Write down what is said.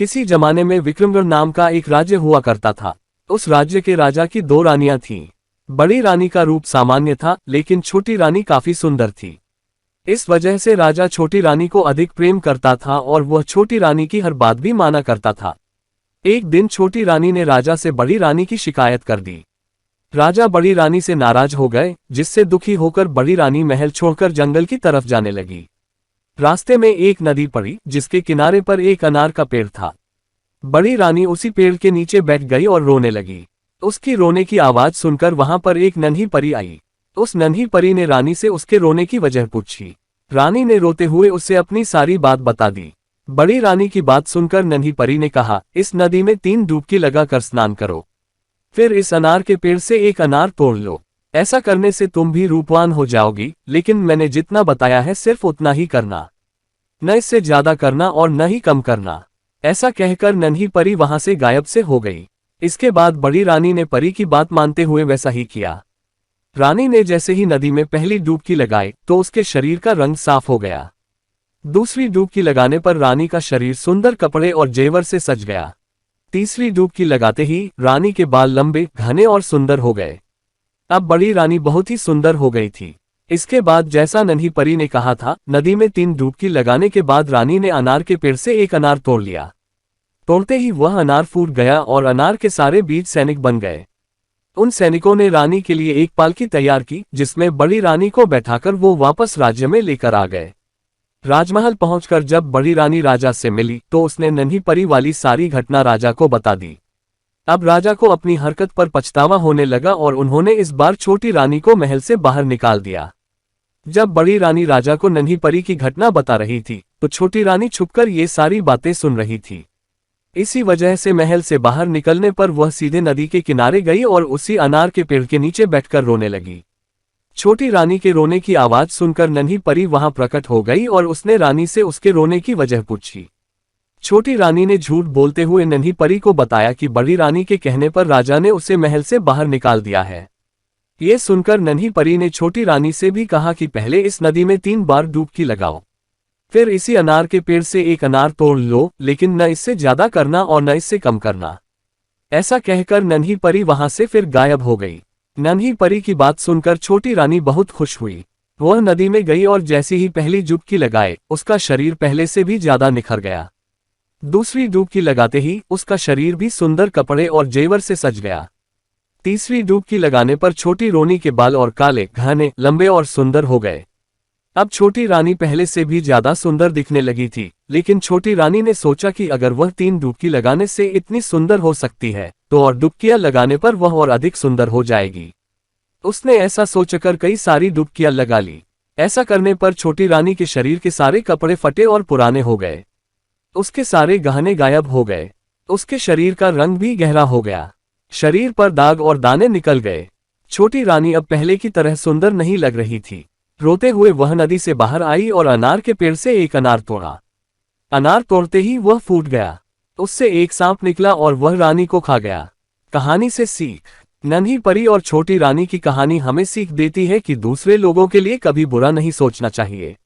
किसी जमाने में विक्रमगढ़ नाम का एक राज्य हुआ करता था। उस राज्य के राजा की दो रानियां थीं। बड़ी रानी का रूप सामान्य था, लेकिन छोटी रानी काफी सुंदर थी। इस वजह से राजा छोटी रानी को अधिक प्रेम करता था और वह छोटी रानी की हर बात भी माना करता था। एक दिन छोटी रानी ने राजा से बड़ी रानी की शिकायत कर दी। राजा बड़ी रानी से नाराज हो गए, जिससे दुखी होकर बड़ी रानी महल छोड़कर जंगल की तरफ जाने लगी। रास्ते में एक नदी पड़ी, जिसके किनारे पर एक अनार का पेड़ था। बड़ी रानी उसी पेड़ के नीचे बैठ गई और रोने लगी। उसकी रोने की आवाज सुनकर वहां पर एक नन्ही परी आई। उस नन्ही परी ने रानी से उसके रोने की वजह पूछी। रानी ने रोते हुए उससे अपनी सारी बात बता दी। बड़ी रानी की बात सुनकर नन्ही परी ने कहा, इस नदी में 3 डुबकी लगाकर स्नान करो, फिर इस अनार के पेड़ से एक अनार तोड़ लो। ऐसा करने से तुम भी रूपवान हो जाओगी, लेकिन मैंने जितना बताया है सिर्फ उतना ही करना, न इससे ज्यादा करना और न ही कम करना। ऐसा कहकर नन्ही परी वहां से गायब से हो गई। इसके बाद बड़ी रानी ने परी की बात मानते हुए वैसा ही किया। रानी ने जैसे ही नदी में पहली डुबकी लगाई तो उसके शरीर का रंग साफ हो गया। दूसरी डुबकी लगाने पर रानी का शरीर सुंदर कपड़े और जेवर से सज गया। तीसरी डुबकी लगाते ही रानी के बाल लंबे, घने और सुंदर हो गए। अब बड़ी रानी बहुत ही सुंदर हो गई थी। इसके बाद जैसा नन्ही परी ने कहा था, नदी में 3 डुबकी लगाने के बाद रानी ने अनार के पेड़ से एक अनार तोड़ लिया। तोड़ते ही वह अनार फूट गया और अनार के सारे बीज सैनिक बन गए। उन सैनिकों ने रानी के लिए एक पालकी तैयार की, जिसमें बड़ी रानी को बैठाकर वो वापस राज्य में लेकर आ गए। राजमहल पहुंचकर जब बड़ी रानी राजा से मिली तो उसने नन्ही परी वाली सारी घटना राजा को बता दी। अब राजा को अपनी हरकत पर पछतावा होने लगा और उन्होंने इस बार छोटी रानी को महल से बाहर निकाल दिया। जब बड़ी रानी राजा को नन्ही परी की घटना बता रही थी तो छोटी रानी छुपकर ये सारी बातें सुन रही थी। इसी वजह से महल से बाहर निकलने पर वह सीधे नदी के किनारे गई और उसी अनार के पेड़ के नीचे बैठकर रोने लगी। छोटी रानी के रोने की आवाज सुनकर नन्ही परी वहां प्रकट हो गई और उसने रानी से उसके रोने की वजह पूछी। छोटी रानी ने झूठ बोलते हुए नन्ही परी को बताया कि बड़ी रानी के कहने पर राजा ने उसे महल से बाहर निकाल दिया है। ये सुनकर नन्ही परी ने छोटी रानी से भी कहा कि पहले इस नदी में 3 बार डुबकी लगाओ, फिर इसी अनार के पेड़ से एक अनार तोड़ लो, लेकिन न इससे ज्यादा करना और न इससे कम करना। ऐसा कहकर नन्ही परी वहां से फिर गायब हो गई। नन्ही परी की बात सुनकर छोटी रानी बहुत खुश हुई। वह नदी में गई और जैसी ही पहली डुबकी लगाए उसका शरीर पहले से भी ज्यादा निखर गया। दूसरी डुबकी लगाते ही उसका शरीर भी सुंदर कपड़े और जेवर से सज गया। तीसरी डुबकी लगाने पर छोटी रानी के बाल और काले, घने, लंबे और सुंदर हो गए। अब छोटी रानी पहले से भी ज्यादा सुंदर दिखने लगी थी, लेकिन छोटी रानी ने सोचा कि अगर वह 3 डुबकी लगाने से इतनी सुंदर हो सकती है तो और डुबकियां लगाने पर वह और अधिक सुंदर हो जाएगी। उसने ऐसा सोचकर कई सारी डुबकियां लगा ली। ऐसा करने पर छोटी रानी के शरीर के सारे कपड़े फटे और पुराने हो गए। उसके सारे गहने गायब हो गए। उसके शरीर का रंग भी गहरा हो गया। शरीर पर दाग और दाने निकल गए। छोटी रानी अब पहले की तरह सुंदर नहीं लग रही थी। रोते हुए वह नदी से बाहर आई और अनार के पेड़ से एक अनार तोड़ा। अनार तोड़ते ही वह फूट गया। उससे एक सांप निकला और वह रानी को खा गया। कहानी से सीख। नन्ही परी और छोटी रानी की कहानी हमें सीख देती है कि दूसरे लोगों के लिए कभी बुरा नहीं सोचना चाहिए।